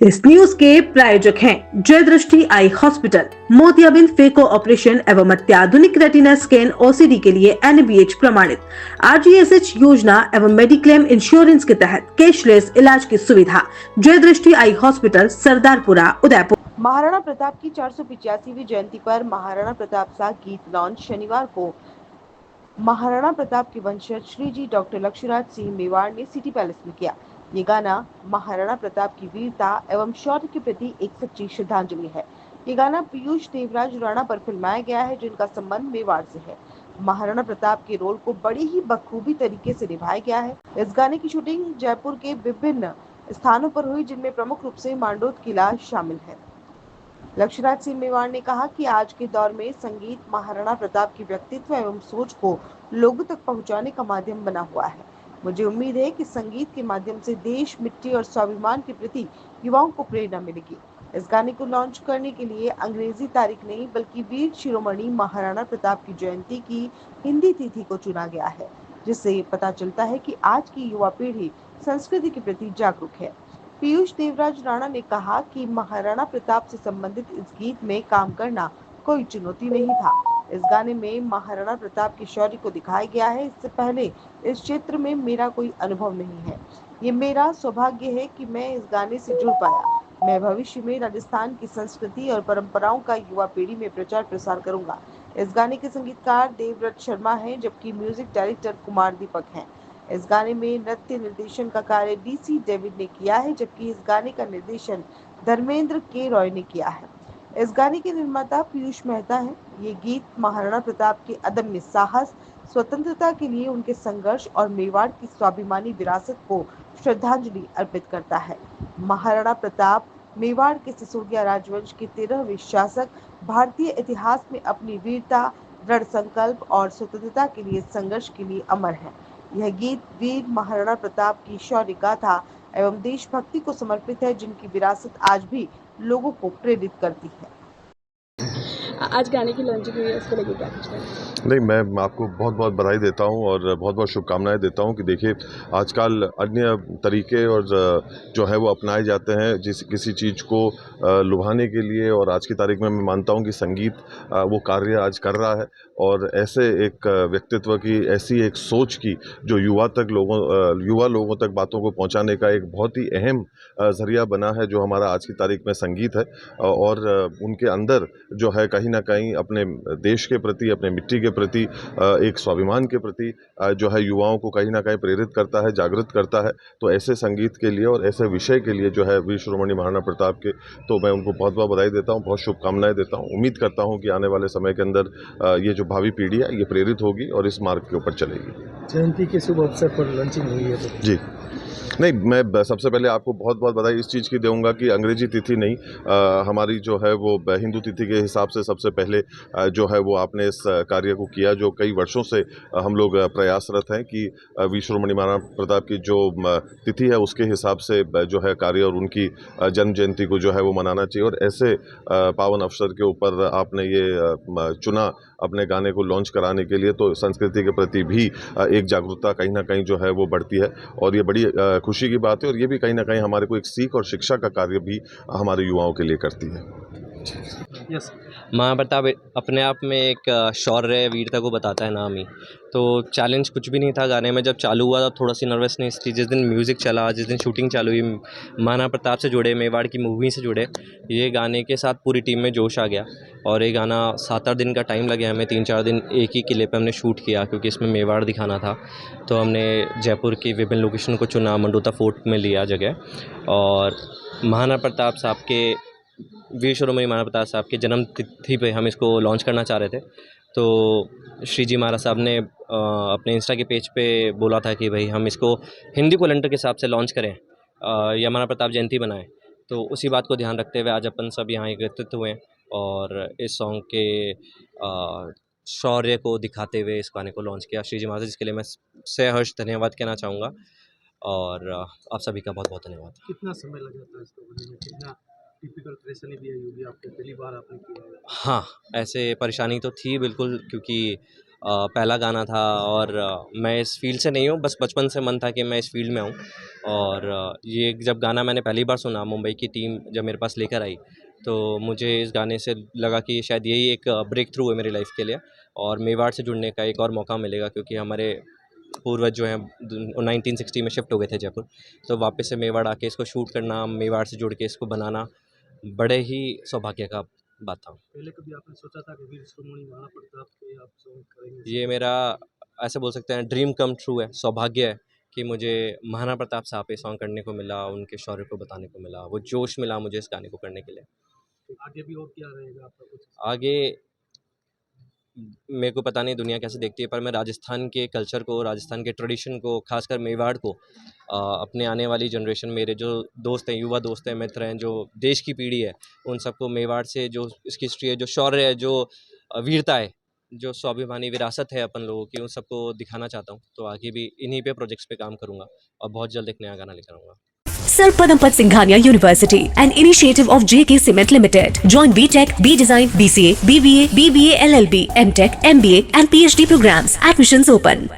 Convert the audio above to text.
इस न्यूज के प्रायोजक हैं जय दृष्टि आई हॉस्पिटल, मोतियाबिंद फेको ऑपरेशन एवं अत्याधुनिक रेटिना स्कैन ओसीडी के लिए NABH प्रमाणित, RGSH योजना एवं मेडिक्लेम इंश्योरेंस के तहत कैशलेस इलाज की सुविधा। जय दृष्टि आई हॉस्पिटल, सरदारपुरा, उदयपुर। महाराणा प्रताप की 485वीं जयंती पर महाराणा प्रताप सा गीत लॉन्च शनिवार को महाराणा प्रताप के वंशज श्री जी डॉक्टर लक्ष्यराज सिंह मेवाड़ ने सिटी पैलेस में किया। ये गाना महाराणा प्रताप की वीरता एवं शौर्य के प्रति एक सच्ची श्रद्धांजलि है। ये गाना पीयूष देवराज राणा पर फिल्माया गया है, जिनका संबंध मेवाड़ से है। महाराणा प्रताप के रोल को बड़ी ही बखूबी तरीके से निभाया गया है। इस गाने की शूटिंग जयपुर के विभिन्न स्थानों पर हुई, जिनमें प्रमुख रूप से मांडोत किला शामिल है। लक्ष्यराज सिंह मेवाड़ ने कहा कि आज के दौर में संगीत महाराणा प्रताप की व्यक्तित्व एवं सोच को लोगों तक पहुंचाने का माध्यम बना हुआ है। मुझे उम्मीद है कि संगीत के माध्यम से देश, मिट्टी और स्वाभिमान के प्रति युवाओं को प्रेरणा मिलेगी। इस गाने को लॉन्च करने के लिए अंग्रेजी तारीख नहीं बल्कि वीर शिरोमणि महाराणा प्रताप की जयंती की हिंदी तिथि को चुना गया है, जिससे पता चलता है कि आज की युवा पीढ़ी संस्कृति के प्रति जागरूक है। पीयूष देवराज राणा ने कहा कि महाराणा प्रताप से संबंधित इस गीत में काम करना कोई चुनौती नहीं था। इस गाने में महाराणा प्रताप के शौर्य को दिखाया गया है। इससे पहले इस क्षेत्र में मेरा कोई अनुभव नहीं है। ये मेरा सौभाग्य है कि मैं इस गाने से जुड़ पाया। मैं भविष्य में राजस्थान की संस्कृति और परंपराओं का युवा पीढ़ी में प्रचार प्रसार करूंगा। इस गाने के संगीतकार देवव्रत शर्मा हैं, जबकि म्यूजिक डायरेक्टर कुमार दीपक हैं। इस गाने में नृत्य निर्देशन का कार्य DC डेविड ने किया है, जबकि इस गाने का निर्देशन धर्मेंद्र के रॉय ने किया है। इस गाने के निर्माता पीयूष मेहता हैं। ये गीत महाराणा प्रताप के अदम्य साहस, स्वतंत्रता के लिए उनके संघर्ष और मेवाड़ की स्वाभिमानी विरासत को श्रद्धांजलि अर्पित करता है। महाराणा प्रताप मेवाड़ के सिसोदिया राजवंश के 13वें शासक, भारतीय इतिहास में अपनी वीरता, दृढ़ संकल्प और स्वतंत्रता के लिए संघर्ष के लिए अमर है। यह गीत वीर महाराणा प्रताप की शौर्य गाथा एवं देशभक्ति को समर्पित है, जिनकी विरासत आज भी लोगों को प्रेरित करती है। आज गाने की लॉन्चिंग हुई है, उसको लेके क्या कुछ कहना? नहीं, मैं आपको बहुत बहुत बधाई देता हूँ और बहुत बहुत शुभकामनाएं देता हूँ कि देखिए आजकल अन्य तरीके और जो है वो अपनाए जाते हैं किसी चीज़ को लुभाने के लिए, और आज की तारीख में मैं मानता हूँ कि संगीत वो कार्य आज कर रहा है। और ऐसे एक व्यक्तित्व की, ऐसी एक सोच की जो युवा लोगों तक बातों को पहुँचाने का एक बहुत ही अहम ज़रिया बना है, जो हमारा आज की तारीख में संगीत है। और उनके अंदर जो है कहीं ना कहीं अपने देश के प्रति, अपने मिट्टी के प्रति, एक स्वाभिमान के प्रति जो है युवाओं को कहीं ना कहीं प्रेरित करता है, जागृत करता है। तो ऐसे संगीत के लिए और ऐसे विषय के लिए जो है वीर शिरोमणि महाराणा प्रताप के, तो मैं उनको बहुत बहुत बधाई देता हूँ, बहुत शुभकामनाएं देता हूँ। उम्मीद करता हूँ कि आने वाले समय के अंदर ये जो भावी पीढ़ी है ये प्रेरित होगी और इस मार्ग के ऊपर चलेगी। जयंती के शुभ अवसर पर लॉन्चिंग हुई है तो जी नहीं, मैं सबसे पहले आपको बहुत बहुत बधाई इस चीज़ की दूंगा कि अंग्रेजी तिथि नहीं, हमारी जो है वो हिंदू तिथि के हिसाब से सबसे पहले जो है वो आपने इस कार्य को किया, जो कई वर्षों से हम लोग प्रयासरत हैं कि वीर शिरोमणि महाराणा प्रताप की जो तिथि है उसके हिसाब से जो है कार्य और उनकी जन्म जयंती को जो है वो मनाना चाहिए। और ऐसे पावन अवसर के ऊपर आपने ये चुना अपने गाने को लॉन्च कराने के लिए, तो संस्कृति के प्रति भी एक जागरूकता कहीं ना कहीं जो है वो बढ़ती है, और ये बड़ी खुशी की बात है। और ये भी कहीं ना कहीं हमारे को एक सीख और शिक्षा का कार्य भी हमारे युवाओं के लिए करती है। यस महाराणा प्रताप अपने आप में एक शौर्य, वीरता को बताता है नाम ही। तो चैलेंज कुछ भी नहीं था गाने में। जब चालू हुआ तब थोड़ा सी नर्वसनेस थी। जिस दिन म्यूज़िक चला, जिस दिन शूटिंग चालू हुई, महाराणा प्रताप से जुड़े, मेवाड़ की मूवी से जुड़े, ये गाने के साथ पूरी टीम में जोश आ गया। और ये गाना 7-8 दिन का टाइम लगे हमें, 3-4 दिन एक ही किले पे हमने शूट किया, क्योंकि इसमें मेवाड़ दिखाना था। तो हमने जयपुर की विभिन्न लोकेशन को चुना, मंडोता फोर्ट में लिया जगह। और महाराणा प्रताप साहब के, वीर शिरोमणि महाराणा प्रताप साहब के जन्म तिथि पे हम इसको लॉन्च करना चाह रहे थे। तो श्री जी महाराज साहब ने अपने इंस्टा के पेज पे बोला था कि भाई हम इसको हिंदी कैलेंडर के हिसाब से लॉन्च करें, या महाराणा प्रताप जयंती बनाएं। तो उसी बात को ध्यान रखते हुए आज अपन सब यहाँ एकत्रित हुए और इस सॉन्ग के शौर्य को दिखाते हुए इस गाने को लॉन्च किया। श्री जी महाराज, जिसके लिए मैं सहर्ष धन्यवाद कहना चाहूँगा। और आप सभी का बहुत बहुत धन्यवाद। कितना समय लगा था इसको बनने में? कितना टिपिकल परेशानी भी आई होगी आपको? पहली बार आपने किया है? हाँ, ऐसे परेशानी तो थी बिल्कुल, क्योंकि पहला गाना था और मैं इस फील्ड से नहीं हूँ, बस बचपन से मन था कि मैं इस फील्ड में आऊँ। और ये जब गाना मैंने पहली बार सुना, मुंबई की टीम जब मेरे पास लेकर आई, तो मुझे इस गाने से लगा कि शायद यही एक ब्रेक थ्रू है मेरी लाइफ के लिए और मेवाड़ से जुड़ने का एक और मौका मिलेगा, क्योंकि हमारे पूर्वज जो हैं 1960 में शिफ्ट हो गए थे जयपुर, तो वापस से मेवाड़ आके इसको शूट करना, मेवाड़ से जुड़ के इसको बनाना बड़े ही सौभाग्य का बात था। पहले कभी आपने सोचा था कि वीर शिरोमणि महाराणा प्रताप के आप सॉन्ग करेंगे? ये मेरा ऐसे बोल सकते हैं ड्रीम कम ट्रू है, सौभाग्य है कि मुझे महाराणा प्रताप साहब पे सॉन्ग करने को मिला, उनके शौर्य को बताने को मिला, वो जोश मिला मुझे इस गाने को करने के लिए। तो आगे भी और क्या रहेगा आपका कुछ? आगे मेरे को पता नहीं दुनिया कैसे देखती है, पर मैं राजस्थान के कल्चर को, राजस्थान के ट्रेडिशन को, खासकर मेवाड़ को अपने आने वाली जनरेशन, मेरे जो दोस्त हैं, युवा दोस्त हैं, मित्र हैं, जो देश की पीढ़ी है, उन सबको मेवाड़ से जो इसकी हिस्ट्री है, जो शौर्य है, जो वीरता है, जो स्वाभिमानी विरासत है अपन लोगों की, उन सबको दिखाना चाहता हूँ। तो आगे भी इन्हीं पे प्रोजेक्ट्स पे काम करूँगा और बहुत जल्द एक नया गाना लेकर आऊँगा। Sir Padampat Singhania University, an initiative of JK Cement Limited. Join BTech, B Design, BCA, BBA, BBA LLB, MTech, MBA and PhD programs. Admissions open.